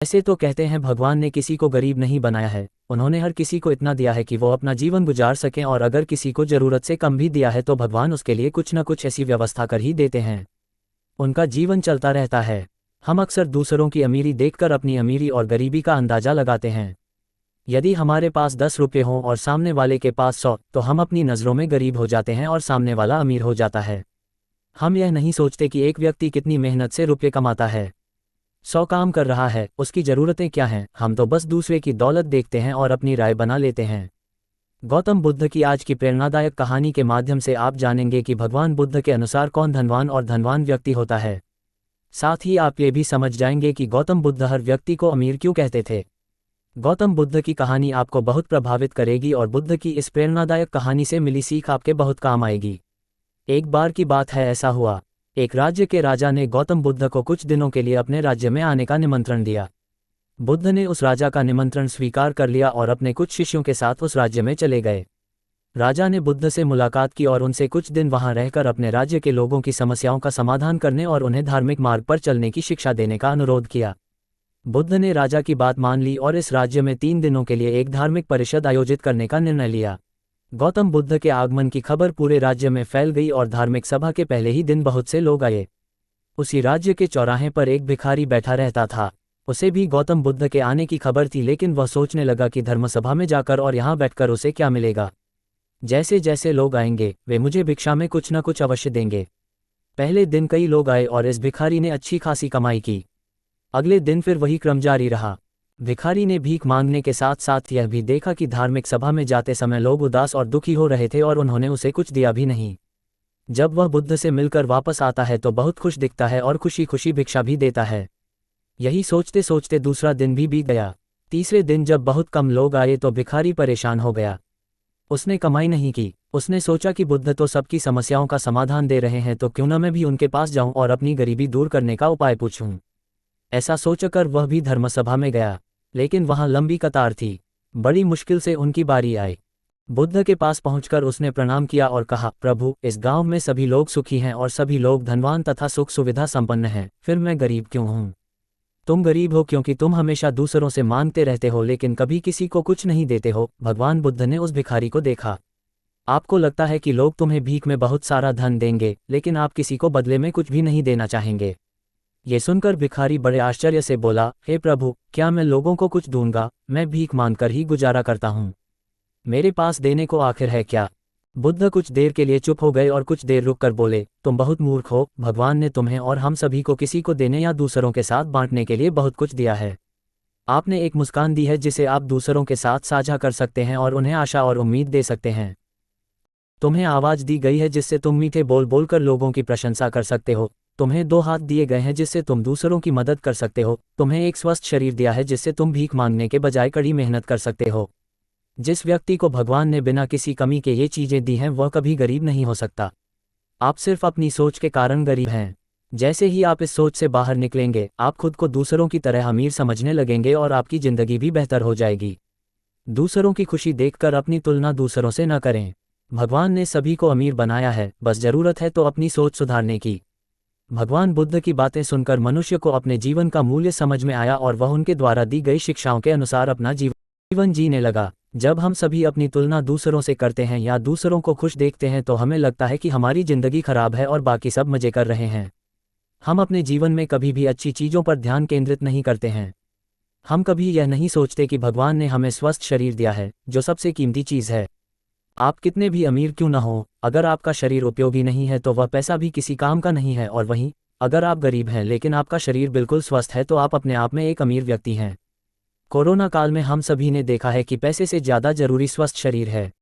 ऐसे तो कहते हैं भगवान ने किसी को गरीब नहीं बनाया है, उन्होंने हर किसी को इतना दिया है कि वो अपना जीवन गुजार सकें, और अगर किसी को ज़रूरत से कम भी दिया है तो भगवान उसके लिए कुछ न कुछ ऐसी व्यवस्था कर ही देते हैं, उनका जीवन चलता रहता है। हम अक्सर दूसरों की अमीरी देखकर अपनी अमीरी और गरीबी का अंदाज़ा लगाते हैं। यदि हमारे पास 10 रुपये हों और सामने वाले के पास 100, तो हम अपनी नज़रों में गरीब हो जाते हैं और सामने वाला अमीर हो जाता है। हम यह नहीं सोचते कि एक व्यक्ति कितनी मेहनत से रुपये कमाता है, 100 काम कर रहा है, उसकी ज़रूरतें क्या हैं। हम तो बस दूसरे की दौलत देखते हैं और अपनी राय बना लेते हैं। गौतम बुद्ध की आज की प्रेरणादायक कहानी के माध्यम से आप जानेंगे कि भगवान बुद्ध के अनुसार कौन धनवान और धनवान व्यक्ति होता है। साथ ही आप ये भी समझ जाएंगे कि गौतम बुद्ध हर व्यक्ति को अमीर क्यों कहते थे। गौतम बुद्ध की कहानी आपको बहुत प्रभावित करेगी और बुद्ध की इस प्रेरणादायक कहानी से मिली सीख आपके बहुत काम आएगी। एक बार की बात है, ऐसा हुआ, एक राज्य के राजा ने गौतम बुद्ध को कुछ दिनों के लिए अपने राज्य में आने का निमंत्रण दिया। बुद्ध ने उस राजा का निमंत्रण स्वीकार कर लिया और अपने कुछ शिष्यों के साथ उस राज्य में चले गए। राजा ने बुद्ध से मुलाकात की और उनसे कुछ दिन वहां रहकर अपने राज्य के लोगों की समस्याओं का समाधान करने और उन्हें धार्मिक मार्ग पर चलने की शिक्षा देने का अनुरोध किया। बुद्ध ने राजा की बात मान ली और इस राज्य में 3 दिनों के लिए एक धार्मिक परिषद आयोजित करने का निर्णय लिया। गौतम बुद्ध के आगमन की खबर पूरे राज्य में फैल गई और धार्मिक सभा के पहले ही दिन बहुत से लोग आए। उसी राज्य के चौराहे पर एक भिखारी बैठा रहता था। उसे भी गौतम बुद्ध के आने की खबर थी, लेकिन वह सोचने लगा कि धर्मसभा में जाकर और यहाँ बैठकर उसे क्या मिलेगा। जैसे जैसे लोग आएंगे वे मुझे भिक्षा में कुछ न कुछ अवश्य देंगे। पहले दिन कई लोग आए और इस भिखारी ने अच्छी खासी कमाई की। अगले दिन फिर वही क्रम जारी रहा। भिखारी ने भीख मांगने के साथ साथ यह भी देखा कि धार्मिक सभा में जाते समय लोग उदास और दुखी हो रहे थे और उन्होंने उसे कुछ दिया भी नहीं। जब वह बुद्ध से मिलकर वापस आता है तो बहुत खुश दिखता है और खुशी खुशी भिक्षा भी देता है। यही सोचते सोचते दूसरा दिन भी बीत गया। तीसरे दिन जब बहुत कम लोग आए तो भिखारी परेशान हो गया। उसने कमाई नहीं की। उसने सोचा कि बुद्ध तो सबकी समस्याओं का समाधान दे रहे हैं, तो क्यों न मैं भी उनके पास जाऊं और अपनी गरीबी दूर करने का उपाय पूछूं। ऐसा सोचकर वह भी धर्मसभा में गया, लेकिन वहां लंबी कतार थी। बड़ी मुश्किल से उनकी बारी आई। बुद्ध के पास पहुंचकर उसने प्रणाम किया और कहा, प्रभु, इस गांव में सभी लोग सुखी हैं और सभी लोग धनवान तथा सुख सुविधा संपन्न हैं, फिर मैं गरीब क्यों हूं? तुम गरीब हो क्योंकि तुम हमेशा दूसरों से मांगते रहते हो लेकिन कभी किसी को कुछ नहीं देते हो। भगवान बुद्ध ने उस भिखारी को देखा। आपको लगता है कि लोग तुम्हें भीख में बहुत सारा धन देंगे, लेकिन आप किसी को बदले में कुछ भी नहीं देना चाहेंगे। ये सुनकर भिखारी बड़े आश्चर्य से बोला, हे प्रभु, क्या मैं लोगों को कुछ दूंगा? मैं भीख मांगकर ही गुजारा करता हूँ, मेरे पास देने को आखिर है क्या? बुद्ध कुछ देर के लिए चुप हो गए और कुछ देर रुककर बोले, तुम बहुत मूर्ख हो। भगवान ने तुम्हें और हम सभी को किसी को देने या दूसरों के साथ बांटने के लिए बहुत कुछ दिया है। आपने एक मुस्कान दी है जिसे आप दूसरों के साथ साझा कर सकते हैं और उन्हें आशा और उम्मीद दे सकते हैं। तुम्हें आवाज़ दी गई है जिससे तुम मीठे बोल बोलकर लोगों की प्रशंसा कर सकते हो। तुम्हें 2 हाथ दिए गए हैं जिससे तुम दूसरों की मदद कर सकते हो। तुम्हें एक स्वस्थ शरीर दिया है जिससे तुम भीख मांगने के बजाय कड़ी मेहनत कर सकते हो। जिस व्यक्ति को भगवान ने बिना किसी कमी के ये चीज़ें दी हैं वह कभी गरीब नहीं हो सकता। आप सिर्फ अपनी सोच के कारण गरीब हैं। जैसे ही आप इस सोच से बाहर निकलेंगे, आप खुद को दूसरों की तरह अमीर समझने लगेंगे और आपकी ज़िंदगी भी बेहतर हो जाएगी। दूसरों की खुशी देखकर अपनी तुलना दूसरों से न करें। भगवान ने सभी को अमीर बनाया है, बस ज़रूरत है तो अपनी सोच सुधारने की। भगवान बुद्ध की बातें सुनकर मनुष्य को अपने जीवन का मूल्य समझ में आया और वह उनके द्वारा दी गई शिक्षाओं के अनुसार अपना जीवन जीने लगा। जब हम सभी अपनी तुलना दूसरों से करते हैं या दूसरों को खुश देखते हैं तो हमें लगता है कि हमारी ज़िंदगी खराब है और बाकी सब मज़े कर रहे हैं। हम अपने जीवन में कभी भी अच्छी चीज़ों पर ध्यान केंद्रित नहीं करते हैं। हम कभी यह नहीं सोचते कि भगवान ने हमें स्वस्थ शरीर दिया है, जो सबसे कीमती चीज़ है। आप कितने भी अमीर क्यों न हो, अगर आपका शरीर उपयोगी नहीं है तो वह पैसा भी किसी काम का नहीं है। और वहीं अगर आप गरीब हैं लेकिन आपका शरीर बिल्कुल स्वस्थ है तो आप अपने आप में एक अमीर व्यक्ति हैं। कोरोना काल में हम सभी ने देखा है कि पैसे से ज़्यादा जरूरी स्वस्थ शरीर है।